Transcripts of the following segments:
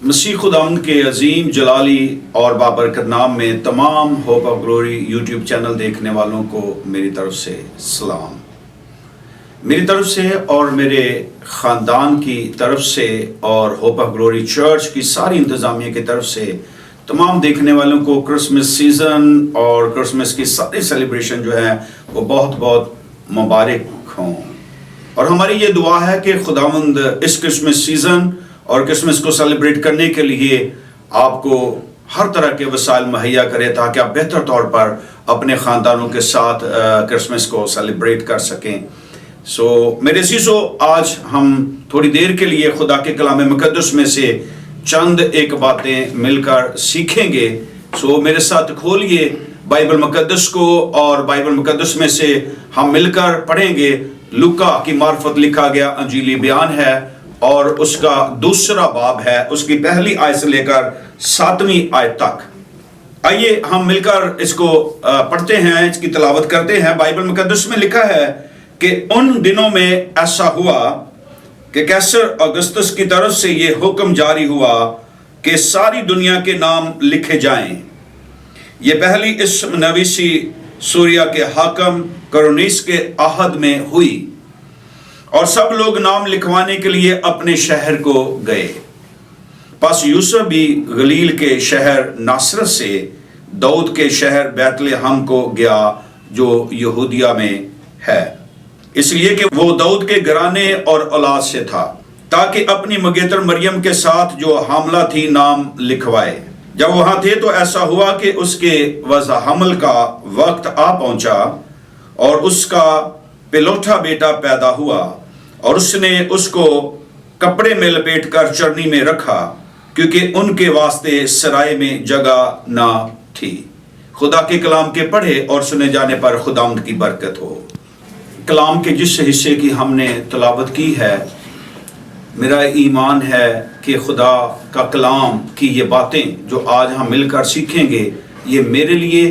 مسیح خداوند کے عظیم جلالی اور بابرکت نام میں تمام hope of glory YouTube channel دیکھنے والوں کو میری طرف سے سلام. میری طرف سے اور میرے خاندان کی طرف سے اور ہوپ آف گلوری چرچ کی ساری انتظامیہ کی طرف سے تمام دیکھنے والوں کو کرسمس سیزن اور کرسمس کی ساری سیلیبریشن جو ہے وہ بہت بہت مبارک ہوں. اور ہماری یہ دعا ہے کہ خداوند اس کرسمس سیزن اور کرسمس کو سیلیبریٹ کرنے کے لیے آپ کو ہر طرح کے وسائل مہیا کرے تاکہ آپ بہتر طور پر اپنے خاندانوں کے ساتھ کرسمس کو سیلیبریٹ کر سکیں. میرے عزیزو، آج ہم تھوڑی دیر کے لیے خدا کے کلام مقدس میں سے چند ایک باتیں مل کر سیکھیں گے. میرے ساتھ کھولیے بائبل مقدس کو اور بائبل مقدس میں سے ہم مل کر پڑھیں گے. لوکا کی معرفت لکھا گیا انجیلی بیان ہے اور اس کا دوسرا باب ہے، اس کی پہلی آیت سے لے کر 7ویں آیت تک. آئیے ہم مل کر اس کو پڑھتے ہیں، اس کی تلاوت کرتے ہیں. بائبل مقدس میں لکھا ہے کہ ان دنوں میں ایسا ہوا کہ قیصر اگستس کی طرف سے یہ حکم جاری ہوا کہ ساری دنیا کے نام لکھے جائیں. یہ پہلی اس نویسی سوریا کے حاکم کرونیس کے عہد میں ہوئی اور سب لوگ نام لکھوانے کے لیے اپنے شہر کو گئے. پس یوسف بھی گلیل کے شہر ناصرت سے داؤد کے شہر بیت لحم کو گیا جو یہودیہ میں ہے، اس لیے کہ وہ داؤد کے گھرانے اور اولاد سے تھا، تاکہ اپنی مگیتر مریم کے ساتھ جو حاملہ تھی نام لکھوائے. جب وہاں تھے تو ایسا ہوا کہ اس کے وضع حمل کا وقت آ پہنچا اور اس کا پلوٹا بیٹا پیدا ہوا، اور اس نے اس کو کپڑے میں لپیٹ کر چرنی میں رکھا کیونکہ ان کے واسطے سرائے میں جگہ نہ تھی. خدا کے کلام کے پڑھے اور سنے جانے پر خداوند کی برکت ہو. کلام کے جس حصے کی ہم نے تلاوت کی ہے، میرا ایمان ہے کہ خدا کا کلام کی یہ باتیں جو آج ہم مل کر سیکھیں گے، یہ میرے لیے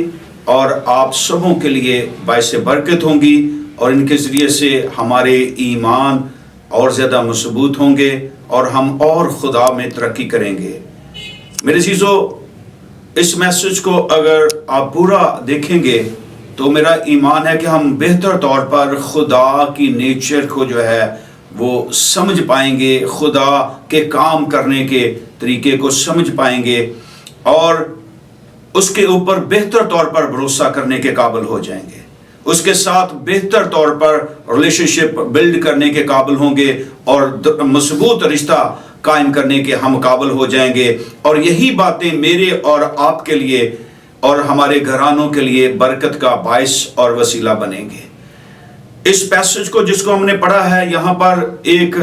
اور آپ سبوں کے لیے باعث برکت ہوں گی، اور ان کے ذریعے سے ہمارے ایمان اور زیادہ مضبوط ہوں گے اور ہم اور خدا میں ترقی کریں گے. میرے عزیزو، اس میسج کو اگر آپ پورا دیکھیں گے تو میرا ایمان ہے کہ ہم بہتر طور پر خدا کی نیچر کو جو ہے وہ سمجھ پائیں گے، خدا کے کام کرنے کے طریقے کو سمجھ پائیں گے اور اس کے اوپر بہتر طور پر بھروسہ کرنے کے قابل ہو جائیں گے. اس کے ساتھ بہتر طور پر ریلیشن شپ بلڈ کرنے کے قابل ہوں گے اور مضبوط رشتہ قائم کرنے کے ہم قابل ہو جائیں گے. اور یہی باتیں میرے اور آپ کے لیے اور ہمارے گھرانوں کے لیے برکت کا باعث اور وسیلہ بنیں گے. اس پیسج کو جس کو ہم نے پڑھا ہے، یہاں پر ایک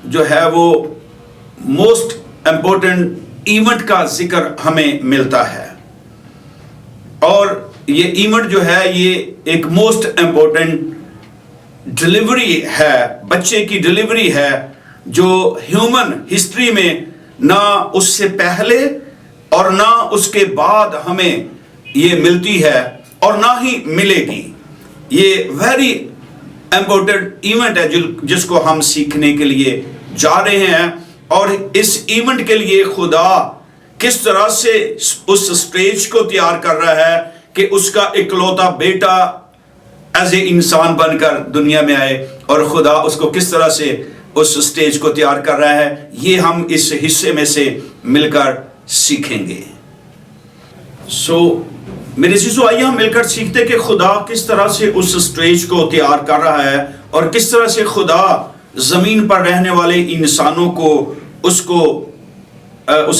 جو ہے وہ موسٹ امپورٹنٹ ایونٹ کا ذکر ہمیں ملتا ہے، اور یہ ایونٹ جو ہے یہ ایک موسٹ امپورٹنٹ ڈیلیوری ہے، بچے کی ڈیلیوری ہے جو ہیومن ہسٹری میں نہ اس سے پہلے اور نہ اس کے بعد ہمیں یہ ملتی ہے اور نہ ہی ملے گی. یہ ویری امپورٹنٹ ایونٹ ہے جس کو ہم سیکھنے کے لیے جا رہے ہیں، اور اس ایونٹ کے لیے خدا کس طرح سے اس سٹیج کو تیار کر رہا ہے کہ اس کا اکلوتا بیٹا ایز اے انسان بن کر دنیا میں آئے، اور خدا اس کو کس طرح سے اس سٹیج کو تیار کر رہا ہے، یہ ہم اس حصے میں سے مل کر سیکھیں گے. میرے عزیزو، آئیے ہم مل کر سیکھتے کہ خدا کس طرح سے اس سٹیج کو تیار کر رہا ہے اور کس طرح سے خدا زمین پر رہنے والے انسانوں کو اس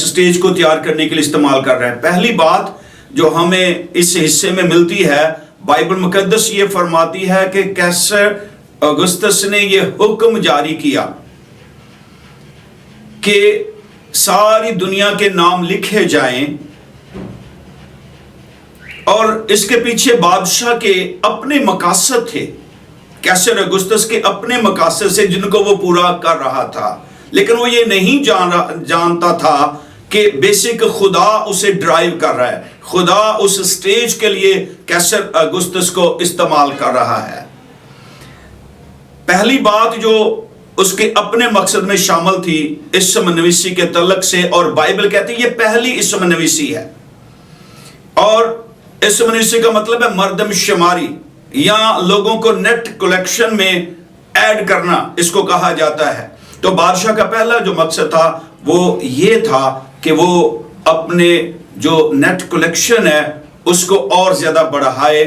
سٹیج کو تیار کرنے کے لیے استعمال کر رہا ہے. پہلی بات جو ہمیں اس حصے میں ملتی ہے، بائبل مقدس یہ فرماتی ہے کہ قیصر اگستس نے یہ حکم جاری کیا کہ ساری دنیا کے نام لکھے جائیں، اور اس کے پیچھے بادشاہ کے اپنے مقاصد تھے، قیصر اگستس کے اپنے مقاصد سے جن کو وہ پورا کر رہا تھا. لیکن وہ یہ نہیں جانتا تھا کہ بیسک خدا اسے ڈرائیو کر رہا ہے، خدا اس سٹیج کے لیے قیصر اگستس کو استعمال کر رہا ہے. پہلی بات جو اس کے اپنے مقصد میں شامل تھی اسم نویسی کے تعلق سے، اور بائبل کہتی ہے یہ پہلی اسم نویسی ہے۔ اور اسم نویسی کا مطلب ہے مردم شماری، یا لوگوں کو نیٹ کلیکشن میں ایڈ کرنا، اس کو کہا جاتا ہے۔ تو بادشاہ کا پہلا جو مقصد تھا وہ یہ تھا کہ وہ اپنے جو نیٹ کلیکشن ہے اس کو اور زیادہ بڑھائے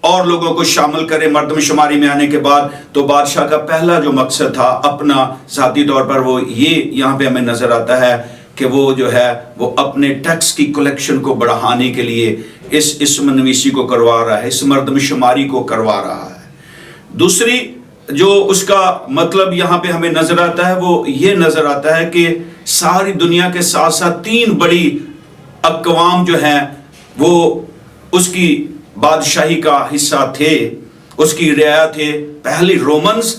اور لوگوں کو شامل کرے مردم شماری میں آنے کے بعد۔ تو بادشاہ کا پہلا جو مقصد تھا اپنا ذاتی طور پر وہ یہ یہاں پہ ہمیں نظر آتا ہے کہ وہ جو ہے وہ اپنے ٹیکس کی کلیکشن کو بڑھانے کے لیے اس اسم نویسی کو کروا رہا ہے، اس مردم شماری کو کروا رہا ہے۔ دوسری جو اس کا مطلب یہاں پہ ہمیں نظر آتا ہے وہ یہ نظر آتا ہے کہ ساری دنیا کے ساتھ ساتھ 3 بڑی اقوام جو ہیں وہ اس کی بادشاہی کا حصہ تھے، اس کی رعایا تھے۔ پہلی رومنز،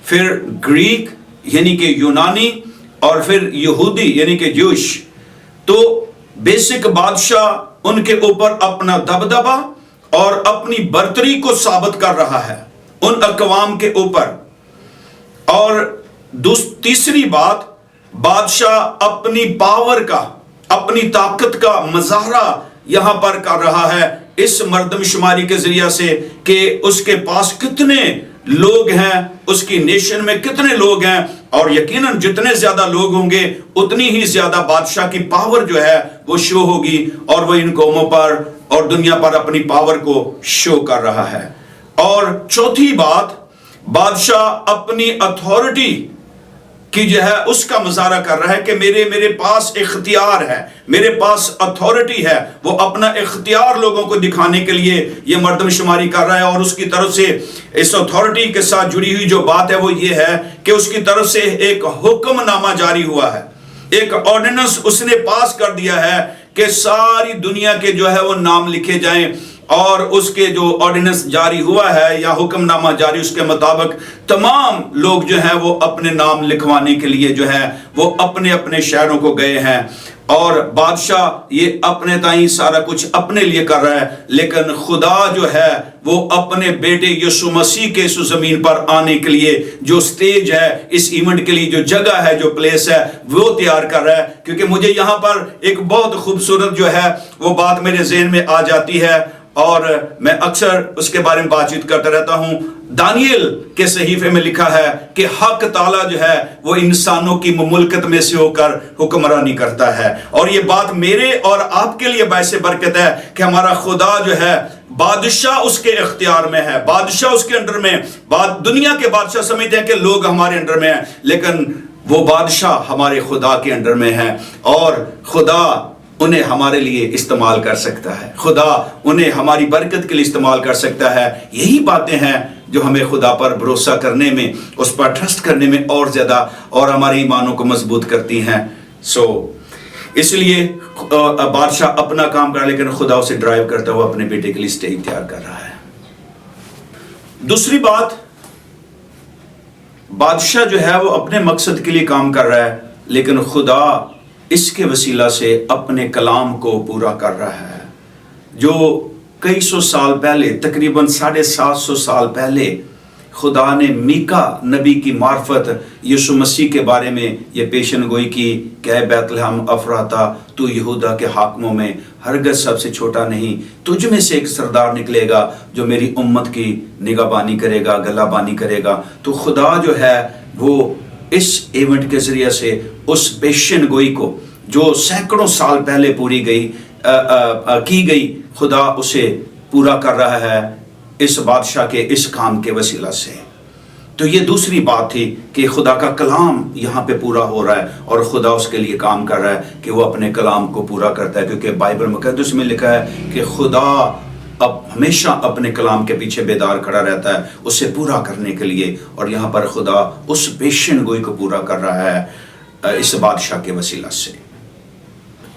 پھر گریک یعنی کہ یونانی، اور پھر یہودی یعنی کہ جوش۔ تو بیسک بادشاہ ان کے اوپر اپنا دبدبہ اور اپنی برتری کو ثابت کر رہا ہے ان اقوام کے اوپر۔ اور تیسری بات، بادشاہ اپنی پاور کا، اپنی طاقت کا مظاہرہ یہاں پر کر رہا ہے اس مردم شماری کے ذریعہ سے، کہ اس کے پاس کتنے لوگ ہیں، اس کی نیشن میں کتنے لوگ ہیں، اور یقیناً جتنے زیادہ لوگ ہوں گے اتنی ہی زیادہ بادشاہ کی پاور جو ہے وہ شو ہوگی، اور وہ ان قوموں پر اور دنیا پر اپنی پاور کو شو کر رہا ہے۔ اور چوتھی بات، بادشاہ اپنی اتھارٹی کی جو ہے اس کا مظاہرہ کر رہا ہے کہ میرے پاس اختیار ہے، میرے پاس اتھارٹی ہے۔ وہ اپنا اختیار لوگوں کو دکھانے کے لیے یہ مردم شماری کر رہا ہے، اور اس کی طرف سے اس اتھارٹی کے ساتھ جڑی ہوئی جو بات ہے وہ یہ ہے کہ اس کی طرف سے ایک حکم نامہ جاری ہوا ہے، ایک آرڈیننس اس نے پاس کر دیا ہے کہ ساری دنیا کے جو ہے وہ نام لکھے جائیں، اور اس کے جو آرڈیننس جاری ہوا ہے یا حکم نامہ جاری، اس کے مطابق تمام لوگ جو ہیں وہ اپنے نام لکھوانے کے لیے جو ہے وہ اپنے اپنے شہروں کو گئے ہیں۔ اور بادشاہ یہ اپنے تائیں سارا کچھ اپنے لیے کر رہا ہے، لیکن خدا جو ہے وہ اپنے بیٹے یسوع مسیح کے اس زمین پر آنے کے لیے جو سٹیج ہے، اس ایونٹ کے لیے جو جگہ ہے، جو پلیس ہے، وہ تیار کر رہا ہے۔ کیونکہ مجھے یہاں پر ایک بہت خوبصورت جو ہے وہ بات میرے ذہن میں آ جاتی ہے، اور میں اکثر اس کے بارے میں بات چیت کرتا رہتا ہوں۔ دانیل کے صحیفے میں لکھا ہے کہ حق تعالیٰ جو ہے وہ انسانوں کی مملکت میں سے ہو کر حکمرانی کرتا ہے، اور یہ بات میرے اور آپ کے لیے باعث برکت ہے کہ ہمارا خدا جو ہے بادشاہ اس کے اختیار میں ہے، بادشاہ اس کے انڈر میں۔ دنیا کے بادشاہ سمجھتے ہیں کہ لوگ ہمارے انڈر میں ہیں، لیکن وہ بادشاہ ہمارے خدا کے انڈر میں ہے، اور خدا انہیں ہمارے لیے استعمال کر سکتا ہے، خدا انہیں ہماری برکت کے لیے استعمال کر سکتا ہے۔ یہی باتیں ہیں جو ہمیں خدا پر بھروسہ کرنے میں، اس پر ٹرسٹ کرنے میں اور زیادہ اور ہمارے ایمانوں کو مضبوط کرتی ہیں۔ اس لیے بادشاہ اپنا کام کر، لیکن خدا اسے ڈرائیو کرتا ہوا اپنے بیٹے کے لیے سٹیج تیار کر رہا ہے۔ دوسری بات، بادشاہ جو ہے وہ اپنے مقصد کے لیے کام کر رہا ہے، لیکن خدا اس کے وسیلہ سے اپنے کلام کو پورا کر رہا ہے، جو کئی سو سال پہلے، تقریباً 750 سال پہلے خدا نے میکا نبی کی معرفت یسوع مسیح کے بارے میں یہ پیشن گوئی کی کہ اے بیت لحم افراتا، تو یہودا کے حاکموں میں ہرگز سب سے چھوٹا نہیں، تجھ میں سے ایک سردار نکلے گا جو میری امت کی نگاہ بانی کرے گا، گلہ بانی کرے گا۔ تو خدا جو ہے وہ اس ایونٹ کے ذریعے سے اس پیشن گوئی کو جو سینکڑوں سال پہلے پوری کی گئی، خدا اسے پورا کر رہا ہے اس بادشاہ کے اس کام کے وسیلہ سے۔ تو یہ دوسری بات تھی کہ خدا کا کلام یہاں پہ پورا ہو رہا ہے، اور خدا اس کے لیے کام کر رہا ہے کہ وہ اپنے کلام کو پورا کرتا ہے، کیونکہ بائبل مقدس میں لکھا ہے کہ خدا اب ہمیشہ اپنے کلام کے پیچھے بیدار کھڑا رہتا ہے اسے پورا کرنے کے لیے، اور یہاں پر خدا اس پیشن گوئی کو پورا کر رہا ہے اس بادشاہ کے وسیلہ سے۔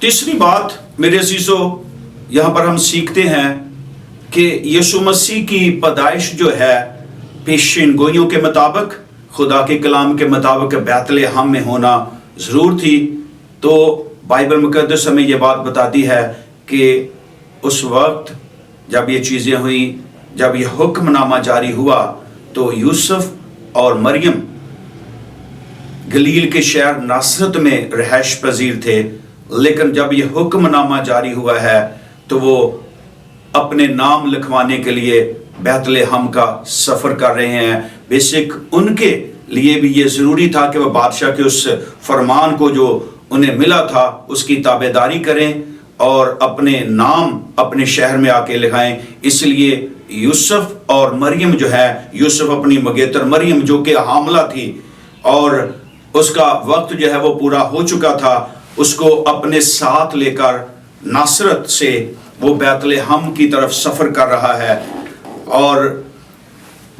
تیسری بات میرے عزیزو، یہاں پر ہم سیکھتے ہیں کہ یسوع مسیح کی پیدائش جو ہے پیشن گوئیوں کے مطابق، خدا کے کلام کے مطابق بیت لحم میں ہونا ضرور تھی۔ تو بائبل مقدس ہمیں یہ بات بتاتی ہے کہ اس وقت جب یہ چیزیں ہوئیں، جب یہ حکم نامہ جاری ہوا، تو یوسف اور مریم گلیل کے شہر ناصرت میں رہائش پذیر تھے، لیکن جب یہ حکم نامہ جاری ہوا ہے تو وہ اپنے نام لکھوانے کے لیے بیت لحم کا سفر کر رہے ہیں۔ بیسک ان کے لیے بھی یہ ضروری تھا کہ وہ بادشاہ کے اس فرمان کو جو انہیں ملا تھا اس کی تابعداری کریں اور اپنے نام اپنے شہر میں آ کے لکھائیں۔ اس لیے یوسف اور مریم جو ہے، یوسف اپنی مگیتر مریم جو کہ حاملہ تھی اور اس کا وقت جو ہے وہ پورا ہو چکا تھا، اس کو اپنے ساتھ لے کر ناصرت سے وہ بیت لحم کی طرف سفر کر رہا ہے۔ اور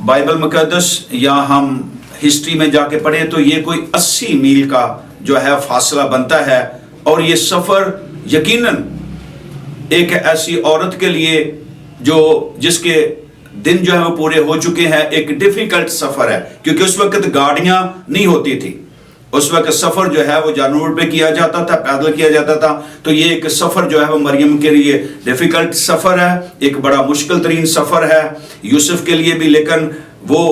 بائبل مقدس یا ہم ہسٹری میں جا کے پڑھیں تو یہ کوئی 80 میل کا جو ہے فاصلہ بنتا ہے، اور یہ سفر یقیناً ایک ایسی عورت کے لیے جس کے دن جو ہے وہ پورے ہو چکے ہیں ایک ڈیفیکلٹ سفر ہے، کیونکہ اس وقت گاڑیاں نہیں ہوتی تھی، اس وقت سفر جو ہے وہ جانور پہ کیا جاتا تھا، پیدل کیا جاتا تھا۔ تو یہ ایک سفر جو ہے وہ مریم کے لیے ڈیفیکلٹ سفر ہے، ایک بڑا مشکل ترین سفر ہے یوسف کے لیے بھی، لیکن وہ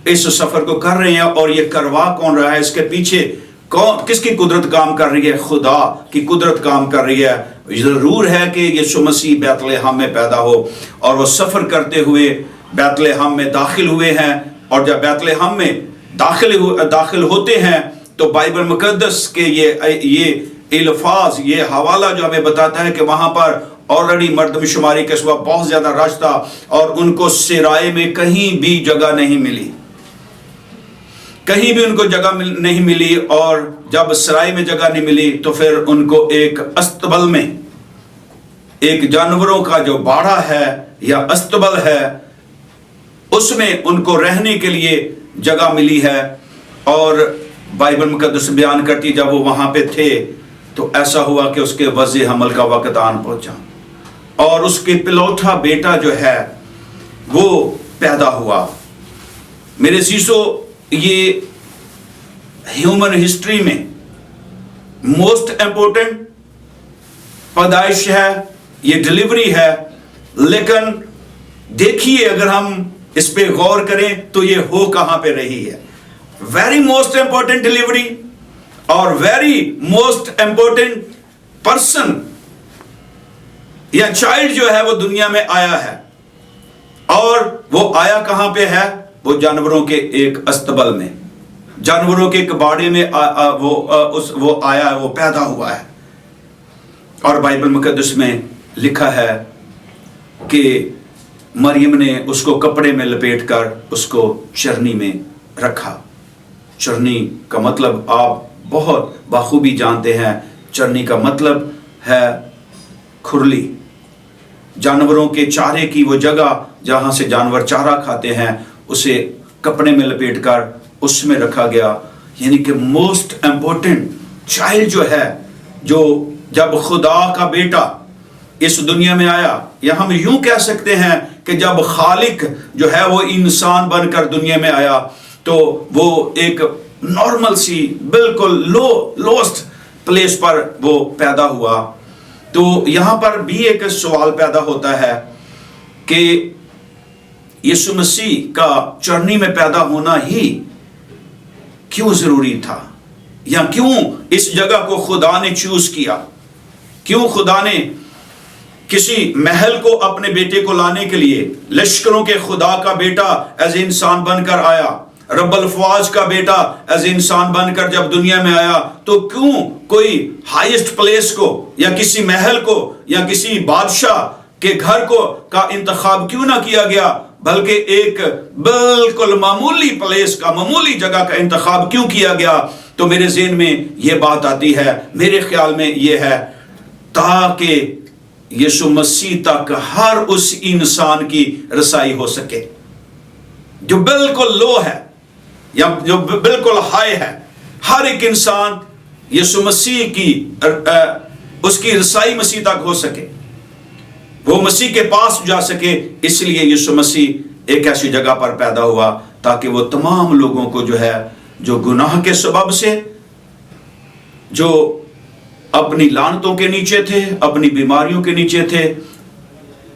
اس سفر کو کر رہے ہیں۔ اور یہ کروا کون رہا ہے، اس کے پیچھے کس کی قدرت کام کر رہی ہے؟ خدا کی قدرت کام کر رہی ہے۔ ضرور ہے کہ یسوع مسیح بیت لحم میں پیدا ہو، اور وہ سفر کرتے ہوئے بیت لحم میں داخل ہوئے ہیں، اور جب بیت لحم میں داخل ہوتے ہیں تو بائبل مقدس کے یہ الفاظ، یہ حوالہ جو ہمیں بتاتا ہے کہ وہاں پر آلریڈی مردم شماری کے سوا بہت زیادہ رش تھا، اور ان کو سرائے میں کہیں بھی جگہ نہیں ملی، کہیں بھی ان کو جگہ نہیں ملی۔ اور جب سرائے میں جگہ نہیں ملی تو پھر ان کو ایک استبل میں، ایک جانوروں کا جو باڑہ ہے یا استبل ہے، اس میں ان کو رہنے کے لیے جگہ ملی ہے۔ اور بائبل مقدس بیان کرتی جب وہ وہاں پہ تھے تو ایسا ہوا کہ اس کے وضع حمل کا وقت آن پہنچا، اور اس کے پلوٹا بیٹا جو ہے وہ پیدا ہوا۔ میرے عزیزو، یہ ہیومن ہسٹری میں موسٹ امپورٹنٹ پیدائش ہے، یہ ڈیلیوری ہے، لیکن دیکھیے اگر ہم اس پہ غور کریں تو یہ ہو کہاں پہ رہی ہے۔ ویری موسٹ امپورٹنٹ ڈیلیوری اور ویری موسٹ امپورٹنٹ پرسن یا چائلڈ جو ہے وہ دنیا میں آیا ہے، اور وہ آیا کہاں پہ ہے؟ وہ جانوروں کے ایک استبل میں، جانوروں کے ایک باڑے میں وہ آیا ہے، وہ پیدا ہوا ہے۔ اور بائبل مقدس میں لکھا ہے کہ مریم نے اس کو کپڑے میں لپیٹ کر اس کو چرنی میں رکھا۔ چرنی کا مطلب آپ بہت بخوبی جانتے ہیں، چرنی کا مطلب ہے کھرلی، جانوروں کے چارے کی وہ جگہ جہاں سے جانور چارہ کھاتے ہیں، اسے کپڑے میں لپیٹ کر اس میں رکھا گیا۔ یعنی کہ موسٹ امپورٹنٹ چائلڈ جو ہے، جو جب خدا کا بیٹا اس دنیا میں آیا، یا ہم یوں کہہ سکتے ہیں کہ جب خالق جو ہے وہ انسان بن کر دنیا میں آیا تو وہ ایک نارمل سی بالکل لوسٹ پلیس پر وہ پیدا ہوا۔ تو یہاں پر بھی ایک سوال پیدا ہوتا ہے کہ یسوع مسیح کا چرنی میں پیدا ہونا ہی کیوں ضروری تھا، یا کیوں اس جگہ کو خدا نے چوز کیا؟ کیوں خدا نے کسی محل کو اپنے بیٹے کو لانے کے لیے، لشکروں کے خدا کا بیٹا ایز انسان بن کر آیا، رب الفواج کا بیٹا ایز انسان بن کر جب دنیا میں آیا، تو کیوں کوئی ہائیسٹ پلیس کو یا کسی محل کو یا کسی بادشاہ کے گھر کو کا انتخاب کیوں نہ کیا گیا، بلکہ ایک بالکل معمولی پلیس کا، معمولی جگہ کا انتخاب کیوں کیا گیا؟ تو میرے ذہن میں یہ بات آتی ہے، میرے خیال میں یہ ہے تاکہ یسوع مسیح تک ہر اس انسان کی رسائی ہو سکے جو بالکل لو ہے یا جو بالکل ہائی ہے۔ ہر ایک انسان یسوع مسیح کی اس کی رسائی مسیح تک ہو سکے، وہ مسیح کے پاس جا سکے۔ اس لیے یسوع مسیح ایک ایسی جگہ پر پیدا ہوا تاکہ وہ تمام لوگوں کو جو ہے، جو گناہ کے سبب سے، جو اپنی لعنتوں کے نیچے تھے، اپنی بیماریوں کے نیچے تھے،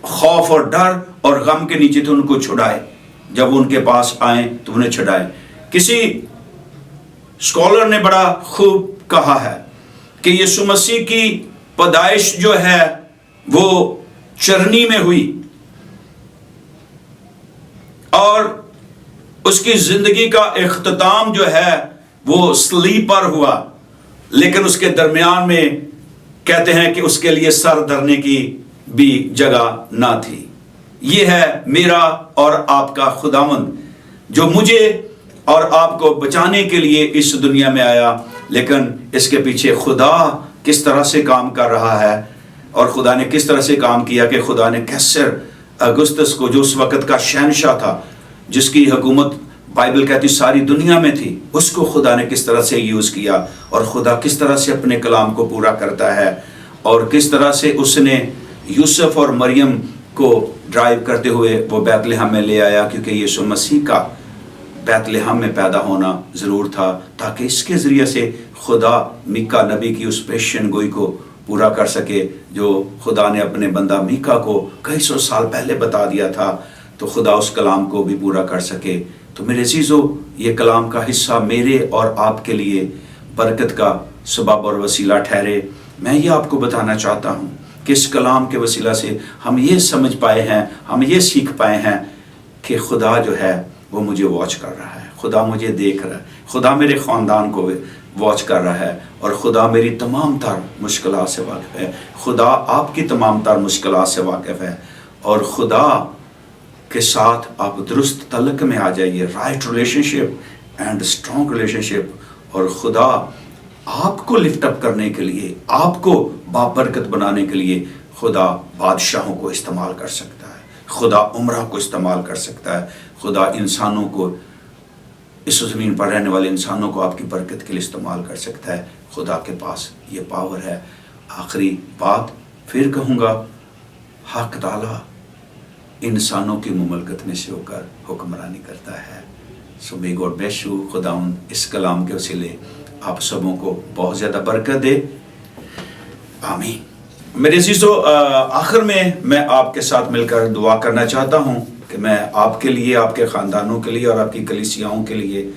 خوف اور ڈر اور غم کے نیچے تھے، ان کو چھڑائے۔ جب ان کے پاس آئیں تو انہیں چھڑائے۔ کسی اسکالر نے بڑا خوب کہا ہے کہ یسوع مسیح کی پیدائش جو ہے وہ چرنی میں ہوئی اور اس کی زندگی کا اختتام جو ہے وہ صلیب پر ہوا، لیکن اس کے درمیان میں کہتے ہیں کہ اس کے لیے سر دھرنے کی بھی جگہ نہ تھی۔ یہ ہے میرا اور آپ کا خداوند جو مجھے اور آپ کو بچانے کے لیے اس دنیا میں آیا، لیکن اس کے پیچھے خدا کس طرح سے کام کر رہا ہے، اور خدا نے کس طرح سے کام کیا کہ خدا نے کیسر اگستس کو، جو اس وقت کا شہنشاہ تھا، جس کی حکومت بائبل کہتی ساری دنیا میں تھی، اس کو خدا نے کس طرح سے یوز کیا، اور خدا کس طرح سے اپنے کلام کو پورا کرتا ہے، اور کس طرح سے اس نے یوسف اور مریم کو ڈرائیو کرتے ہوئے وہ بیت لحم میں لے آیا، کیونکہ یسوع مسیح کا بیت لحم میں پیدا ہونا ضرور تھا، تاکہ اس کے ذریعے سے خدا میکا نبی کی اس پیشن گوئی کو پورا کر سکے جو خدا نے اپنے بندہ میکا کو کئی سو سال پہلے بتا دیا تھا، تو خدا اس کلام کو بھی پورا کر سکے۔ تو میرے عزیزو، یہ کلام کا حصہ میرے اور آپ کے لیے برکت کا سبب اور وسیلہ ٹھہرے۔ میں یہ آپ کو بتانا چاہتا ہوں کہ اس کلام کے وسیلہ سے ہم یہ سمجھ پائے ہیں، ہم یہ سیکھ پائے ہیں کہ خدا جو ہے وہ مجھے واچ کر رہا ہے، خدا مجھے دیکھ رہا ہے، خدا میرے خاندان کو واچ کر رہا ہے، اور خدا میری تمام تر مشکلات سے واقف ہے، خدا آپ کی تمام تر مشکلات سے واقف ہے، اور خدا کے ساتھ آپ درست تعلق میں آ جائیے، right relationship and strong relationship, اور خدا آپ کو لفٹ اپ کرنے کے لیے، آپ کو بابرکت بنانے کے لیے خدا بادشاہوں کو استعمال کر سکتا ہے، خدا عمرہ کو استعمال کر سکتا ہے، خدا انسانوں کو، اس زمین پر رہنے والے انسانوں کو آپ کی برکت کے لیے استعمال کر سکتا ہے۔ خدا کے پاس یہ پاور ہے۔ آخری بات پھر کہوں گا، حق تعالیٰ انسانوں کی مملکت میں سے ہو کر حکمرانی کرتا ہے۔ سو may God bless you۔ خداوند اس کلام کے وسیلے آپ سبوں کو بہت زیادہ برکت دے، آمین۔ میرے عزیزو، آخر میں آپ کے ساتھ مل کر دعا کرنا چاہتا ہوں کہ میں آپ کے لیے، آپ کے خاندانوں کے لیے اور آپ کی کلیسیاؤں کے لیے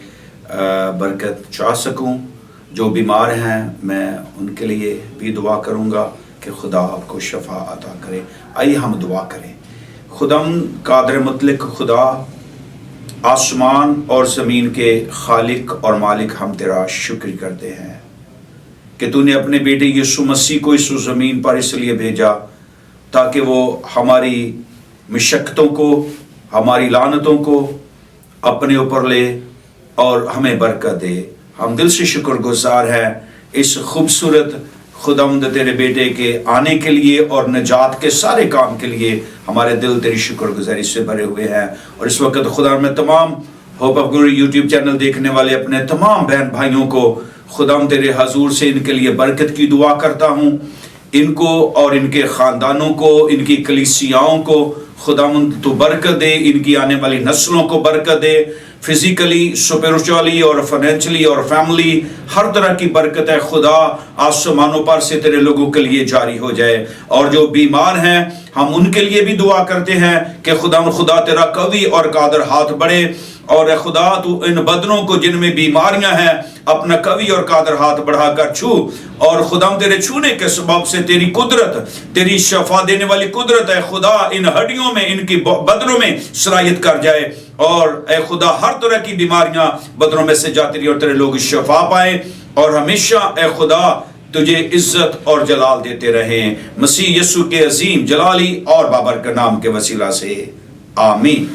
برکت چاہ سکوں۔ جو بیمار ہیں میں ان کے لیے بھی دعا کروں گا کہ خدا آپ کو شفا عطا کرے۔ آئیے ہم دعا کریں۔ خداوند قادر مطلق خدا، آسمان اور زمین کے خالق اور مالک، ہم تیرا شکر کرتے ہیں کہ تو نے اپنے بیٹے یسوع مسیح کو اس زمین پر اس لیے بھیجا تاکہ وہ ہماری مشقتوں کو، ہماری لعنتوں کو اپنے اوپر لے اور ہمیں برکت دے۔ ہم دل سے شکر گزار ہیں اس خوبصورت خداوند تیرے بیٹے کے آنے کے لیے اور نجات کے سارے کام کے لیے۔ ہمارے دل تیری شکر گزاری سے بھرے ہوئے ہیں، اور اس وقت خدا میں تمام hope of glory YouTube channel دیکھنے والے اپنے تمام بہن بھائیوں کو خداوند تیرے حضور سے ان کے لیے برکت کی دعا کرتا ہوں، ان کو اور ان کے خاندانوں کو، ان کی کلیسیاؤں کو خداوند تو برکت دے، ان کی آنے والی نسلوں کو برکت دے، فزیکلی، اسپرچولی اور فائنینشلی اور فیملی، ہر طرح کی برکت ہے خدا آسمانوں پر سے تیرے لوگوں کے لیے جاری ہو جائے۔ اور جو بیمار ہیں ہم ان کے لیے بھی دعا کرتے ہیں کہ خدا تیرا قوی اور قادر ہاتھ بڑھے، اور اے خدا تو ان بدنوں کو جن میں بیماریاں ہیں اپنا قوی اور قادر ہاتھ بڑھا کر چھو، اور خدا تیرے چھونے کے سبب سے تیری قدرت، تیری شفا دینے والی قدرت ہے خدا ان ہڈیوں میں، ان کی بدنوں میں صلاحیت کر جائے، اور اے خدا ہر طرح کی بیماریاں بدنوں میں سے جاتی رہی اور تیرے لوگ شفا پائیں، اور ہمیشہ اے خدا تجھے عزت اور جلال دیتے رہیں، مسیح یسوع کے عظیم جلالی اور بابرکت نام کے وسیلہ سے، آمین۔